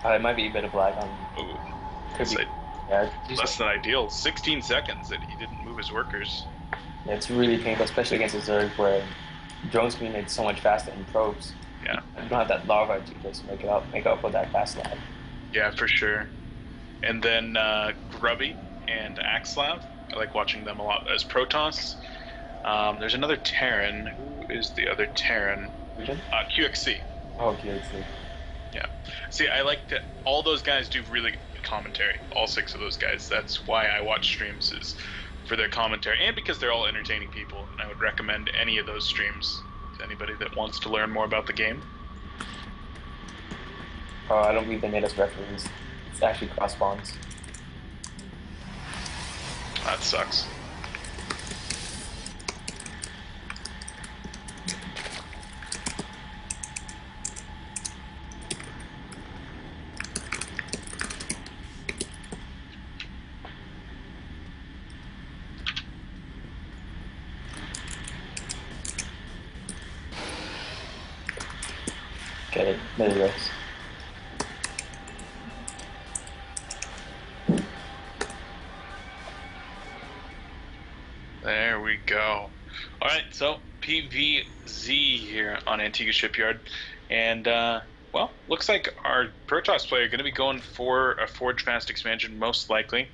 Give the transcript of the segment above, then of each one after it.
It might be a bit of lag on. Ooh, Could it's be. like Yeah, less than ideal. 16 seconds that he didn't move his workers. yeah, it's really painful, especially against a Zerg where drones can be made so much faster than probes. You Yeah, don't have that larva to just make up for that fast lag. yeah, for sure. And then Grubby and Axlav. I like watching them a lot as Protoss. There's another Terran. Who is the other Terran? Region? QXC. Oh, okay, let's see. Yeah. See, I like that all those guys do really good commentary. All six of those guys. That's why I watch streams is for their commentary and because they're all entertaining people. And I would recommend any of those streams to anybody that wants to learn more about the game. Oh, I don't believe they made us referees. It's actually cross spawns. That sucks. Okay, there he goes. There we go. All right, so PVZ here on Antigua Shipyard, and well, looks like our Protoss player going to be going for a Forge Fast expansion, most likely.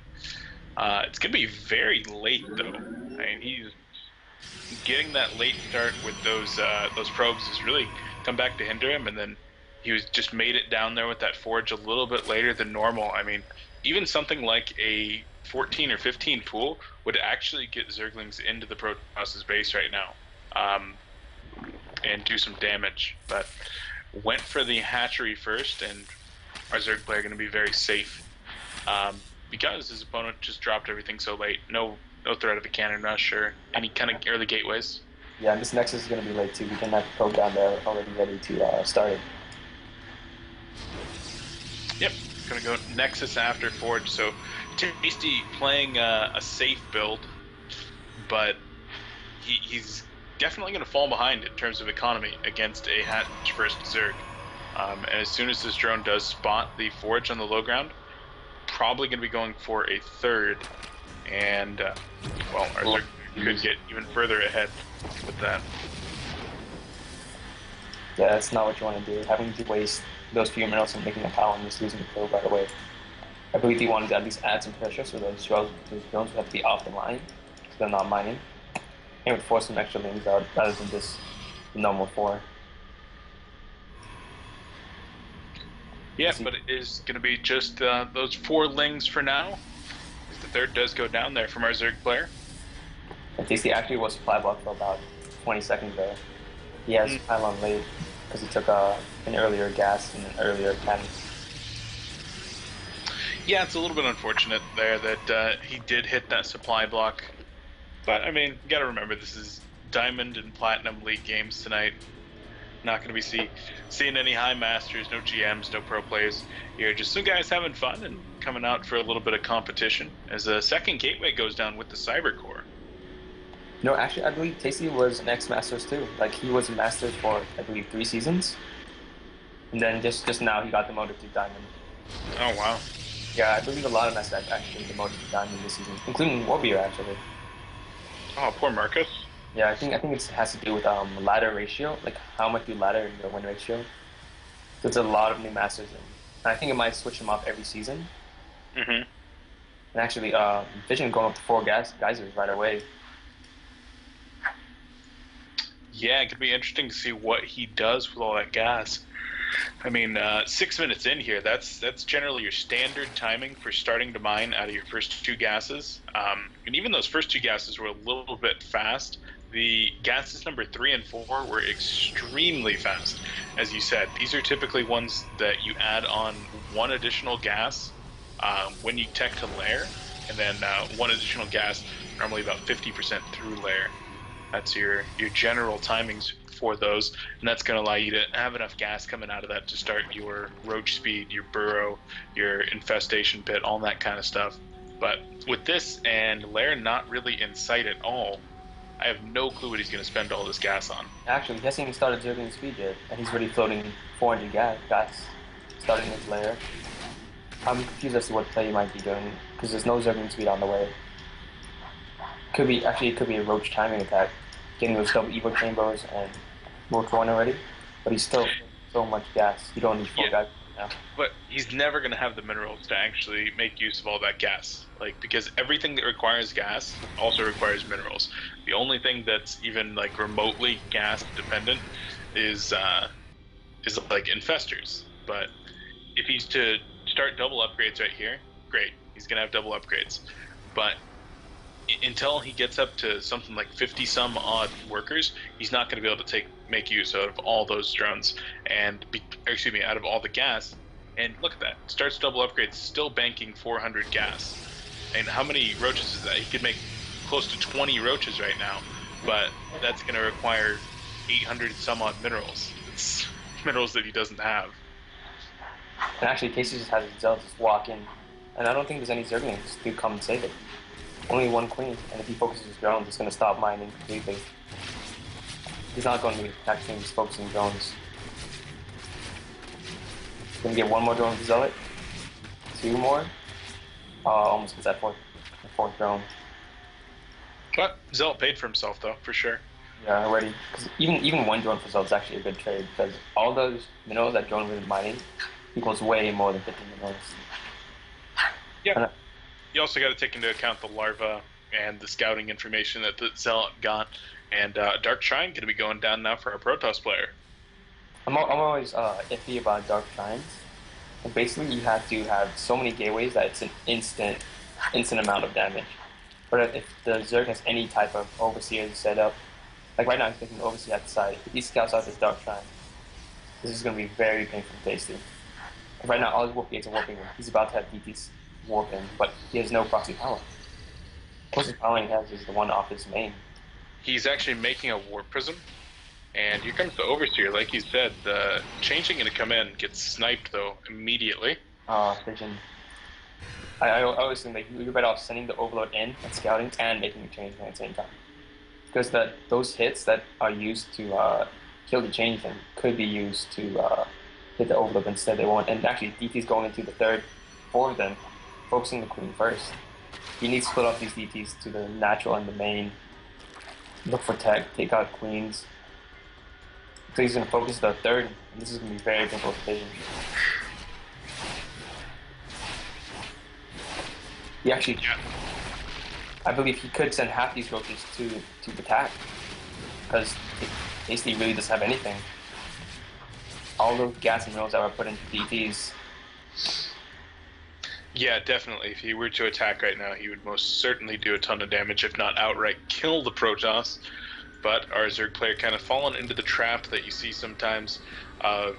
It's going to be very late though. I mean, he's getting that late start with those probes has really come back to hinder him, and then he was just made it down there with that forge a little bit later than normal. I mean, even something like a 14 or 15 pool would actually get Zerglings into the Protoss's base right now, and do some damage. But went for the hatchery first, and our Zerg player going to be very safe because his opponent just dropped everything so late. No threat of a cannon rush or any kind of early gateways. Yeah, and this Nexus is going to be late too. We can have probe down there already ready to start it. Yep, gonna go Nexus after Forge. So Tasty playing a safe build, but he's definitely gonna fall behind in terms of economy against a hatch first Zerg. And as soon as this drone does spot the Forge on the low ground, probably gonna be going for a third, and well, our Zerg could get even further ahead with that. Yeah, that's not what you want to do. Having to waste those few minutes on making a pile and just losing the probe right away. I believe he wanted to at least add some pressure so those drones would have to be off the line so they're not mining. It would force some extra lanes out rather than just the normal four. Yeah, but it is going to be just those 4 lings for now. Because the third does go down there from our Zerg player. And Tasty actually was supply block for about 20 seconds there. He has pylon late because he took an earlier gas and an earlier cannon. Yeah, it's a little bit unfortunate there that he did hit that supply block. But, I mean, you got to remember this is Diamond and Platinum League games tonight. Not going to be seeing any high masters, no GMs, no pro players here. Just some guys having fun and coming out for a little bit of competition as a second gateway goes down with the Cyber Core. No, actually, I believe Tasty was an ex-Masters too. Like, he was a Masters for, I believe, 3 seasons. And then just now he got demoted to Diamond. Oh, wow. Yeah, I believe a lot of Masters actually demoted to Diamond this season, including Warbeer, actually. Oh, poor Marcus. Yeah, I think it has to do with ladder ratio, like how much you ladder in your win ratio. So it's a lot of new Masters, and I think it might switch them up every season. Mm-hmm. And actually, Fission going up to 4 geysers right away. Yeah, it could be interesting to see what he does with all that gas. I mean, 6 minutes in here, that's generally your standard timing for starting to mine out of your first 2 gases. And even those first 2 gases were a little bit fast. The gases number 3 and 4 were extremely fast. As you said, these are typically ones that you add on 1 additional gas when you tech to layer, and then 1 additional gas, normally about 50% through layer. That's your general timings for those, and that's going to allow you to have enough gas coming out of that to start your roach speed, your burrow, your infestation pit, all that kind of stuff. But with this and lair not really in sight at all, I have no clue what he's going to spend all this gas on. Actually, he hasn't even started zerging speed yet, and he's already floating 400 gas. starting his lair. I'm confused as to what play he might be doing, because there's no Zergling speed on the way. It could be a Roach timing attack, getting those double Evo Chambers and Roach 1 already, but he's still so much gas. You don't need 4 guys now. But he's never going to have the minerals to actually make use of all that gas. Like, because everything that requires gas also requires minerals. The only thing that's even like remotely gas dependent is like infestors. But if he's to start double upgrades right here, great. He's going to have double upgrades. But until he gets up to something like 50 some odd workers, he's not going to be able to make use out of all those drones and out of all the gas. And look at that, starts double upgrades, still banking 400 gas. And how many roaches is that? He could make close to 20 roaches right now, but that's going to require 800 some odd minerals. It's minerals that he doesn't have. And actually, Casey just has his Zealot just walk in, and I don't think there's any Zerglings to come and save it. Only 1 queen, and if he focuses his drones, it's going to stop mining completely. He's not going to be attacking, he's focusing drones. He's going to get 1 more drone with Zealot. 2 more. Almost gets that 4th drone. But Zealot paid for himself, though, for sure. Yeah, already. Because even 1 drone for Zealot is actually a good trade, because all those minerals that drone was mining equals way more than 50 minerals. Yeah. You also got to take into account the larva and the scouting information that the Zealot got. And Dark Shrine going to be going down now for a Protoss player. I'm always iffy about Dark Shrines. And basically, you have to have so many gateways that it's an instant amount of damage. But if the Zerg has any type of Overseer set up, like right now he's making Overseer at the side. If he scouts out this Dark Shrine, this is going to be very painful to Tasty. Right now, all his warp gates are warping him. He's about to have DTs warp him, but he has no proxy power. Closest power he has is the one off his main. He's actually making a warp prism, and here comes the Overseer. Like you said, the Changeling going to come in, gets sniped though immediately. Vision. I always think that you're better off sending the Overlord in and scouting and making a Changeling at the same time, because those hits that are used to kill the Changeling could be used to hit the Overlord instead. They won't, and actually DT's going into the 3rd, 4 of them, focusing the Queen first. You need to split off these DTs to the natural and the main. Look for tech, take out queens. So he's going to focus the 3rd, and this is going to be very difficult for Vision. He actually, I believe he could send half these roaches to attack, because Tasty really doesn't have anything. All those gas and minerals that were put into DTs. Yeah, definitely. If he were to attack right now, he would most certainly do a ton of damage, if not outright kill the Protoss. But our Zerg player kind of fallen into the trap that you see sometimes of,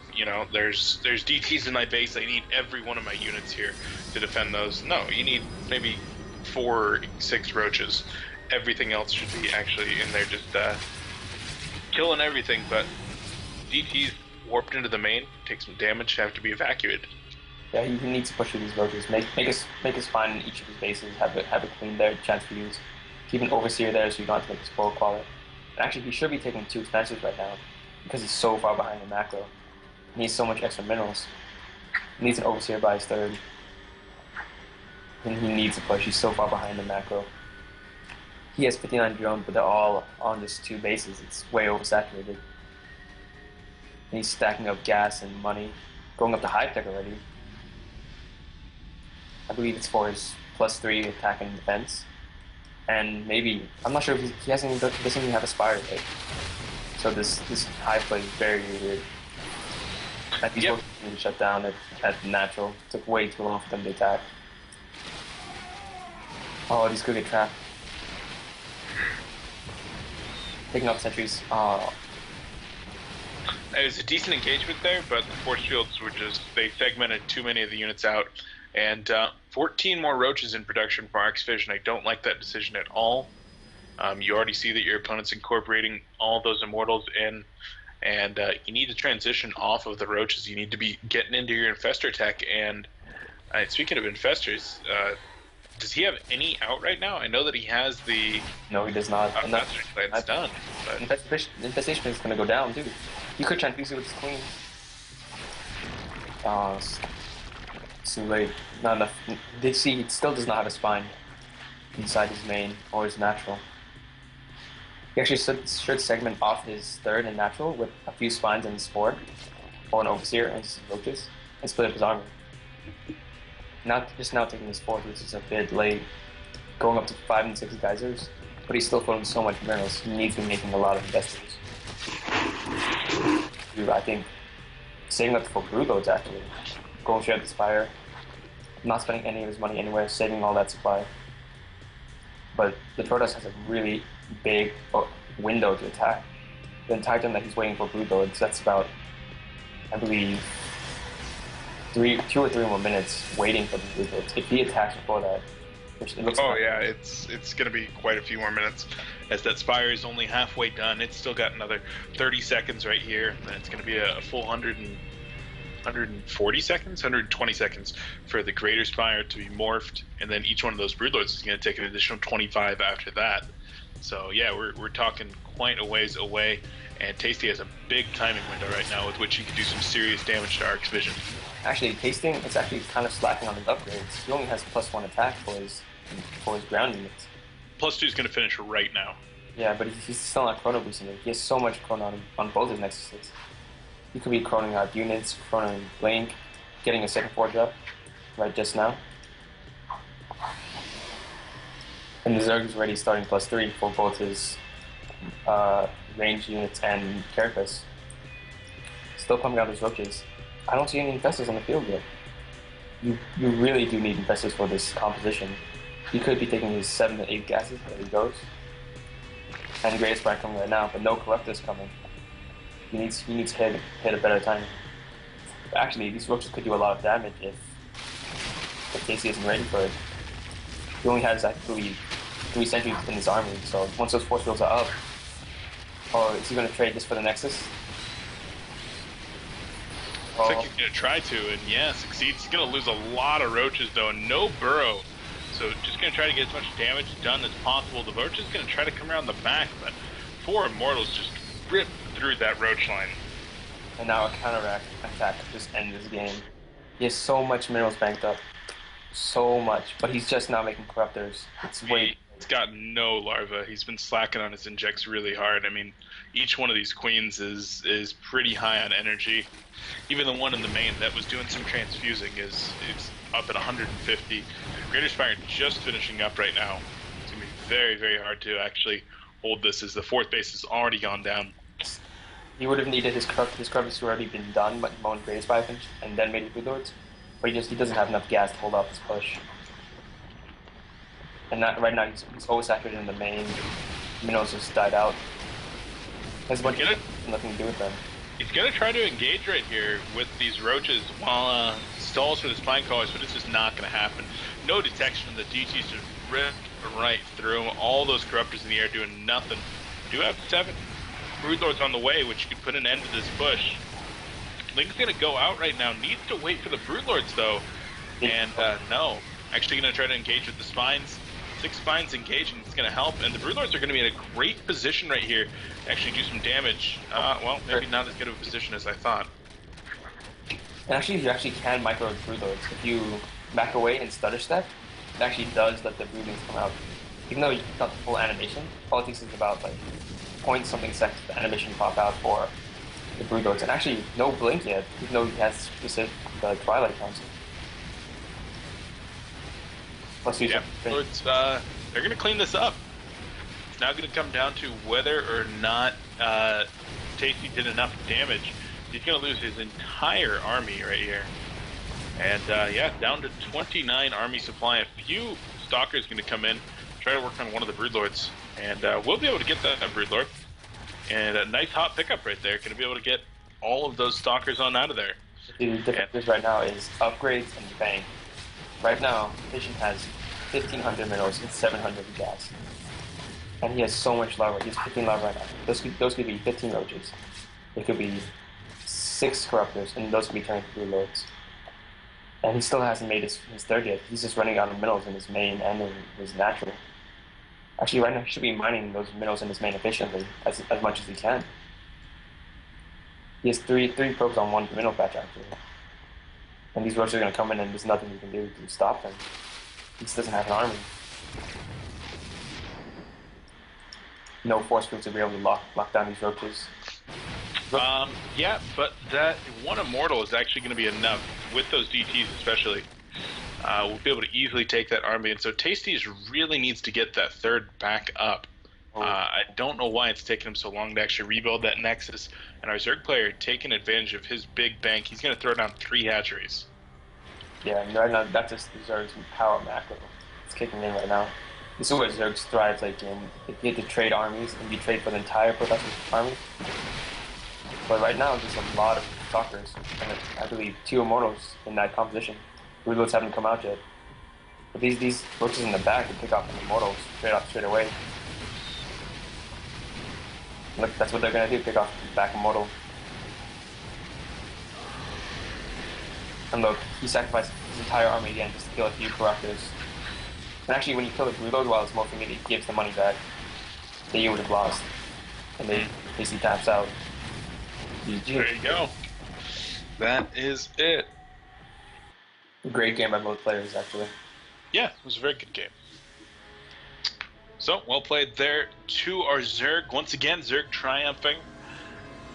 there's DTs in my base, I need every one of my units here to defend those. No, you need maybe 4 or 6 roaches. Everything else should be actually in there just killing everything, but DTs warped into the main, take some damage, have to be evacuated. Yeah, he needs to push through these roaches. Make us fine in each of his bases. Have a queen there, chance for use. Keep an Overseer there so you don't have to make a spoil caller. And actually, he should be taking 2 expansions right now because he's so far behind the macro. He needs so much extra minerals. He needs an Overseer by his 3rd. And he needs to push. He's so far behind the macro. He has 59 drones, but they're all on just 2 bases. It's way oversaturated. And he's stacking up gas and money, going up to high tech already. I believe it's for his +3 attack and defense. And maybe, I'm not sure if he doesn't even have a Spire yet. So this high play is very weird. I think he's supposed to shut down at natural. It took way too long for them to attack. Oh, these could get trapped. Picking up sentries. Oh. It was a decent engagement there, but the force fields were they segmented too many of the units out. And 14 more roaches in production for RxFission. I don't like that decision at all. You already see that your opponent's incorporating all those immortals in, and you need to transition off of the roaches. You need to be getting into your infestor tech. And speaking of infestors, does he have any out right now? I know that he has the... No, he does not. That's done. But... Infestation is going to go down, too. He could transfuse it with his queen. It's late. Not enough. They see he still does not have a spine inside his main or his natural. He actually should segment off his third and natural with a few spines in his fourth, or an overseer and his roaches, and split up his armor. Now taking his fourth, which is a bit late, going up to 5 and 6 geysers, but he's still throwing so much minerals. He needs to be making a lot of investors. I think saving up for brood loads actually, going straight up the spire, not spending any of his money anywhere, saving all that supply. But the Protoss has a really big window to attack. The entire time that he's waiting for brood loads, that's about, I believe, 2 or 3 more minutes waiting for the brood loads. If he attacks before that, which it looks like. Yeah, it's going to be quite a few more minutes, as that spire is only halfway done. It's still got another 30 seconds right here, and it's going to be a full 140 seconds, 120 seconds for the greater spire to be morphed, and then each one of those broodlords is going to take an additional 25 after that. So yeah, we're talking quite a ways away, and Tasty has a big timing window right now with which he can do some serious damage to RxFission. Actually, Tasting is actually kind of slacking on his upgrades. He only has +1 attack for his ground units. +2 is going to finish right now. Yeah, but he's still not chrono boosting it. He has so much chrono on both his nexuses. He could be chronoing out units, chronoing Blink, getting a second forge up right just now. And the Zerg is already starting +3 for both his range units and carapace. Still pumping out his roaches. I don't see any infestors on the field yet. You really do need infestors for this composition. He could be taking his 7 to 8 gases, there he goes. And Greatest Spire coming right now, but no Corruptors coming. He needs to hit a better time. But actually, these roaches could do a lot of damage if Casey isn't ready for it. He only has, I believe, 3 sentries in his army, so once those force fields are up, or is he going to trade this for the Nexus? Looks like he's going to try to, and yeah, succeeds. He's going to lose a lot of roaches, though, and no burrow. So just going to try to get as much damage done as possible. The roach is going to try to come around the back, but 4 Immortals just rip through that roach line. And now a counter attack just ends this game. He has so much minerals banked up. So much. But he's just now making Corruptors. He's got no larva. He's been slacking on his injects really hard. I mean, each one of these queens is pretty high on energy. Even the one in the main that was doing some transfusing is up at 150. Greater Spire just finishing up right now. It's going to be very, very hard to actually hold this, as the 4th base has already gone down. He would have needed his Corruptors to already been done, but Moan Greatest Spire and then made it Brood Lords. But he doesn't have enough gas to hold off his push. And right now he's oversaturated in the main. Minerals just died out. Has nothing to do with them. He's going to try to engage right here with these roaches while stalls for the spine callers, but it's just not going to happen. No detection. The DTs just rip right through him. All those Corruptors in the air doing nothing. Do have 7 Broodlords on the way, which could put an end to this push. Link's going to go out right now. Needs to wait for the Broodlords, though. And no. Actually going to try to engage with the spines. 6 spines engaging, it's going to help, and the Broodlords are going to be in a great position right here to actually do some damage. Well, maybe not as good of a position as I thought. And actually, you actually can micro Broodlords. If you back away and stutter step, it actually does let the Broodlings come out. Even though it's not the full animation, politics is about like point something seconds the animation pop out for the Broodlords. And actually, no blink yet, even though he has specific the Twilight Council. Yeah, they're going to clean this up. It's now going to come down to whether or not Tasty did enough damage. He's going to lose his entire army right here. And yeah, down to 29 army supply. A few Stalkers going to come in, try to work on one of the Broodlords. And we'll be able to get that Broodlord. And a nice hot pickup right there. Going to be able to get all of those Stalkers on out of there. The difference right now is upgrades and bang. Right now, Fission has 1,500 minerals and 700 gas. And he has so much larva. He has 15 larva right now. Those could be 15 roaches. It could be 6 Corruptors, and those could be turned into Lords. And he still hasn't made his 3rd yet. He's just running out of minerals in his main and in his natural. Actually, right now he should be mining those minerals in his main efficiently, as much as he can. He has three probes on 1 mineral patch, actually. And these roaches are going to come in and there's nothing you can do to stop them. He just doesn't have an army. No force field to be able to lock down these roaches. Yeah, but that one immortal is actually going to be enough with those DTs, especially. We'll be able to easily take that army, and so Tasties really needs to get that third back up. I don't know why it's taken him so long to actually rebuild that Nexus, and our Zerg player taking advantage of his big bank. He's going to throw down 3 hatcheries. Yeah, and right now that's just Zerg's power macro. It's kicking in right now. This is where Zerg thrives, like if you had to trade armies and you trade for the entire Professor's army. But right now there's a lot of stalkers, and I believe 2 immortals in that composition. Reloads haven't come out yet. But these roaches in the back can pick off the immortals straight away. Look, that's what they're gonna do, pick off the back immortal. And look, he sacrificed his entire army again just to kill a few corruptors. And actually, when you kill a reload while it's morphing it, it gives the money back that you would have lost. And they basically taps out. There you go. That is it. Great game by both players, actually. Yeah, it was a very good game. So, well played there to our Zerg. Once again, Zerg triumphing.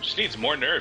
Just needs more nerve.